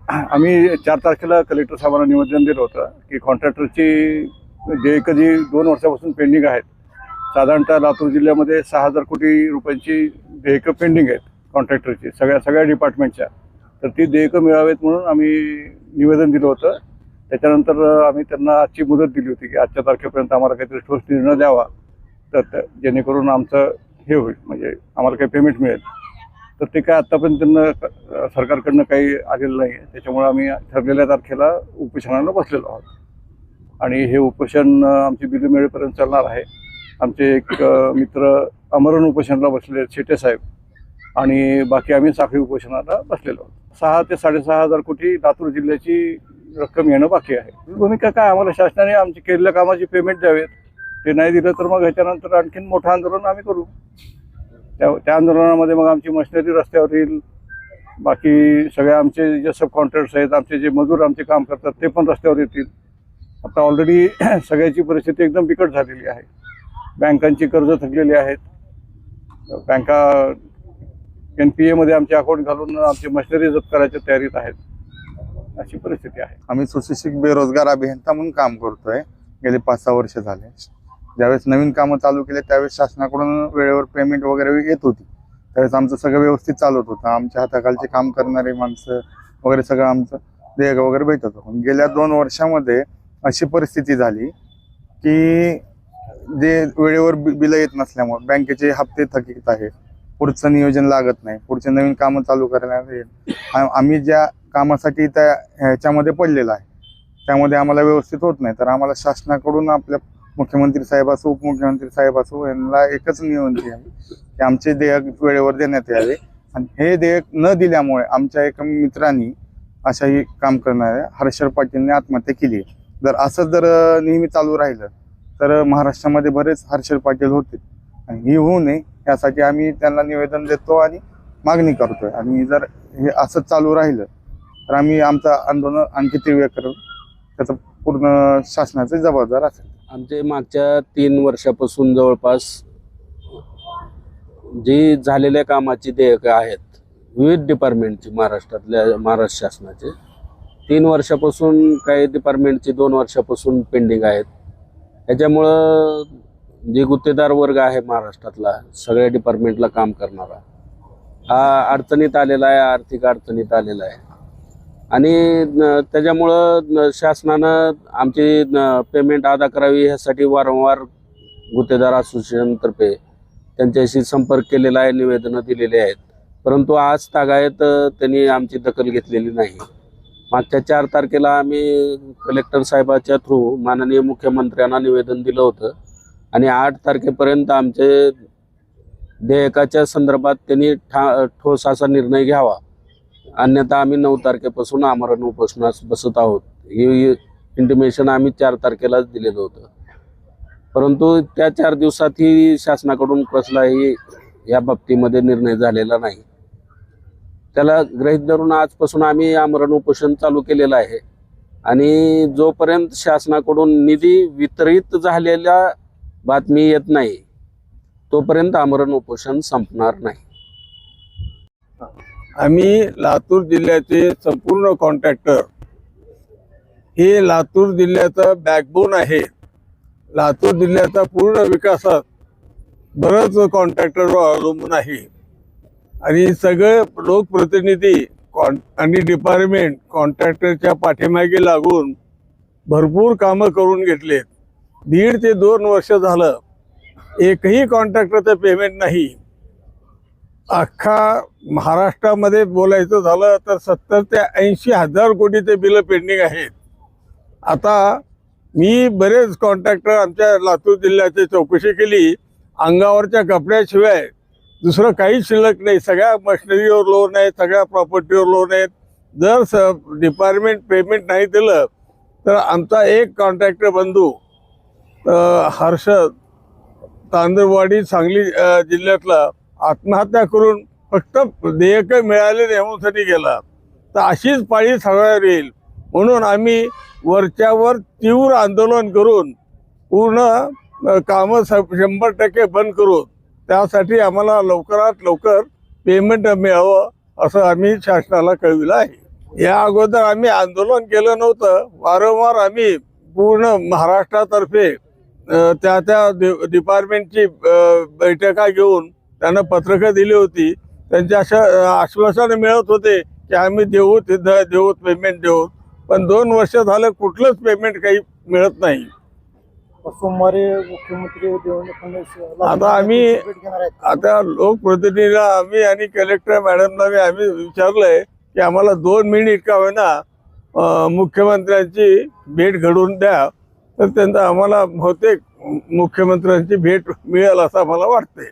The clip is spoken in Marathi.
आम्ही 4 तारखेला कलेक्टर साहेबांना निवेदन दिलं होतं की कॉन्ट्रॅक्टरची देयकं जी 2 वर्षापासून पेंडिंग आहेत, साधारणतः लातूर जिल्ह्यामध्ये 6,000 कोटी रुपयांची देयकं पेंडिंग आहेत कॉन्ट्रॅक्टरची, सगळ्या डिपार्टमेंटच्या. तर ती देयकं मिळावेत म्हणून आम्ही निवेदन दिलं होतं. त्याच्यानंतर आम्ही त्यांना आजची मुदत दिली होती की आजच्या तारखेपर्यंत आम्हाला काहीतरी ठोस निर्णय द्यावा, तर जेणेकरून आमचं हे होईल, म्हणजे आम्हाला काही पेमेंट मिळेल. तर ते काय आत्तापर्यंत त्यांना सरकारकडनं काही आलेलं नाही आहे. त्याच्यामुळे आम्ही ठरलेल्या तारखेला उपोषणाला बसलेलो आहोत आणि हे उपोषण आमची बिलं मिळेपर्यंत चालणार आहे. आमचे एक मित्र अमरण उपोषणाला बसलेले शेटे साहेब आणि बाकी आम्ही साखळी उपोषणाला बसलेलो आहोत. 6 ते 6,500 कोटी लातूर जिल्ह्याची रक्कम येणं बाकी आहे. भूमिका काय, आम्हाला शासनाने आमची केलेल्या कामाची पेमेंट द्यावेत. ते नाही दिलं तर मग ह्याच्यानंतर आणखीन मोठं आंदोलन आम्ही करू. त्या आंदोलनामध्ये मग आमची मशिनरी रस्त्यावर येईल, बाकी सगळे आमचे जे सब कॉन्ट्रॅक्टर्स आहेत, आमचे जे मजूर आमचे काम करतात ते पण रस्त्यावर येतील. आता ऑलरेडी सगळ्याची परिस्थिती एकदम बिकट झालेली आहे. बँकांची कर्ज थकलेली आहेत. बँका NPA मध्ये आमचे अकाउंट घालून आमची मशिनरी जप्त करायच्या तयारीत आहेत. अशी परिस्थिती आहे. आम्ही सुशिक्षित बेरोजगार अभियंता म्हणून काम करतोय गेले 5-6 वर्ष झाले. ज्यावेळेस नवीन कामं चालू केले त्यावेळेस शासनाकडून वेळेवर पेमेंट वगैरे येत होती. त्यावेळेस आमचं सगळं व्यवस्थित चालत होतं. आमच्या हाताखालचे काम करणारे माणसं वगैरे सगळं आमचं देयक वगैरे भेटत होतं. गेल्या 2 वर्षामध्ये अशी परिस्थिती झाली की जे वेळेवर बिलं येत नसल्यामुळे बँकेचे हप्ते थकीत आहेत, पुढचं नियोजन लागत नाही, पुढचे नवीन कामं चालू करण्यात आम्ही ज्या कामासाठी त्या ह्याच्यामध्ये पडलेलं आहे त्यामध्ये आम्हाला व्यवस्थित होत नाही. तर आम्हाला शासनाकडून आपल्या मुख्यमंत्री साहेब असो, उपमुख्यमंत्री साहेब असो, यांना एकच विनंती आहे की आमचे देयक वेळेवर देण्यात यावे. आणि हे देयक न दिल्यामुळे आमच्या एका मित्रांनी अशाही काम करणाऱ्या हर्षर पाटीलने आत्महत्या केली. जर असं नेहमी चालू राहिलं तर महाराष्ट्रामध्ये बरेच हर्षर पाटील होते आणि ही होऊ नये यासाठी आम्ही त्यांना निवेदन देतो आणि मागणी करतोय. आणि जर हे असं चालू राहिलं तर आम्ही आमचं आंदोलन आणखी तीव्र करू. त्याचं पूर्ण शासनाचे जबाबदार असेल. आमचे मागच्या 3 वर्षापासून जवळपास जी झालेल्या कामाची देयकं आहेत विविध डिपार्टमेंटची महाराष्ट्र शासनाचे 3 वर्षापासून, काही डिपार्टमेंटची 2 वर्षापासून पेंडिंग आहेत. त्याच्यामुळं जे गुत्तेदार वर्ग आहे महाराष्ट्रातला सगळ्या डिपार्टमेंटला काम करणारा हा अडचणीत आलेला आहे, आर्थिक अडचणीत आलेला आहे. आणि त्याच्यामुळं शासनानं आमची पेमेंट अदा करावी ह्यासाठी वारंवार गुत्तेदार असोसिएशनतर्फे त्यांच्याशी संपर्क केलेला आहे, निवेदनं दिलेली आहेत. परंतु आज तागायत त्यांनी आमची दखल घेतलेली नाही. मागच्या 4 तारखेला आम्ही कलेक्टर साहेबाच्या थ्रू माननीय मुख्यमंत्र्यांना निवेदन दिलं होतं आणि 8 तारखेपर्यंत आमचे देयकाच्या संदर्भात त्यांनी ठोस असा निर्णय घ्यावा, अन्यथा आम्ही 9 तारखेपासून आमरण उपोषणास बसत आहोत. ही इंटिमेशन आम्ही 4 तारखेलाच दिलेलं होतं. परंतु त्या 4 दिवसातही शासनाकडून कसलाही या बाबतीमध्ये निर्णय झालेला नाही. त्याला गृहीत धरून आजपासून आम्ही आमरण उपोषण चालू केलेलं आहे आणि जोपर्यंत शासनाकडून निधी वितरित झालेल्या बातमी येत नाही तोपर्यंत आमरण उपोषण संपणार नाही. आम्ही लातूर जिल्ह्याचे संपूर्ण कॉन्ट्रॅक्टर, हे लातूर जिल्ह्याचा बॅकबोन आहे. लातूर जिल्ह्याचा पूर्ण विकासात बरंच कॉन्ट्रॅक्टरवर अवलंबून आहे आणि सगळे लोकप्रतिनिधी आणि डिपार्टमेंट कॉन्ट्रॅक्टरच्या पाठीमागे लागून भरपूर कामं करून घेतलेत. 1.5 ते 2 वर्ष झालं एकही कॉन्ट्रॅक्टरचं पेमेंट नाही. अख्खा महाराष्ट्रामध्ये बोलायचं झालं तर 70 ते 80 हजार कोटीचे बिलं पेंडिंग आहेत. आता मी बरेच कॉन्ट्रॅक्टर आमच्या लातूर जिल्ह्याची चौकशी केली, अंगावरच्या कपड्याशिवाय दुसरं काहीच शिल्लक नाही. सगळ्या मशिनरीवर लोन आहे, सगळ्या प्रॉपर्टीवर लोन आहेत. जर डिपार्टमेंट पेमेंट नाही दिलं तर आमचा एक कॉन्ट्रॅक्टर बंधू हर्ष तांदळवाडी सांगली जिल्ह्यातला आत्महत्या करून फक्त देयक मिळाले नेमण्यासाठी गेला. तर अशीच पाळी सगळ्यावर येईल म्हणून आम्ही वरच्यावर तीव्र आंदोलन करून पूर्ण कामं 100% बंद करू. त्यासाठी आम्हाला लवकरात लवकर पेमेंट मिळावं असं आम्ही शासनाला कळविलं आहे. या अगोदर आम्ही आंदोलन केलं नव्हतं. वारंवार आम्ही पूर्ण महाराष्ट्रातर्फे त्या त्या डिपार्टमेंटची बैठका घेऊन त्यांना पत्रकं दिली होती. त्यांच्या अशा आश्वासन मिळत होते की आम्ही देऊ तिथं देऊ पेमेंट देऊ, पण 2 वर्ष झालं कुठलंच पेमेंट काही मिळत नाही. सोमवारी मुख्यमंत्री देवेंद्र फडणवीस आता आम्ही भेट घेणार आहेत. आता लोकप्रतिनिधीला आम्ही आणि कलेक्टर मॅडमला आम्ही विचारलंय की आम्हाला 2 मिनिट का होईना मुख्यमंत्र्यांची भेट घडवून द्या. तर त्यांचा आम्हाला बहुतेक मुख्यमंत्र्यांची भेट मिळेल असं मला वाटतंय.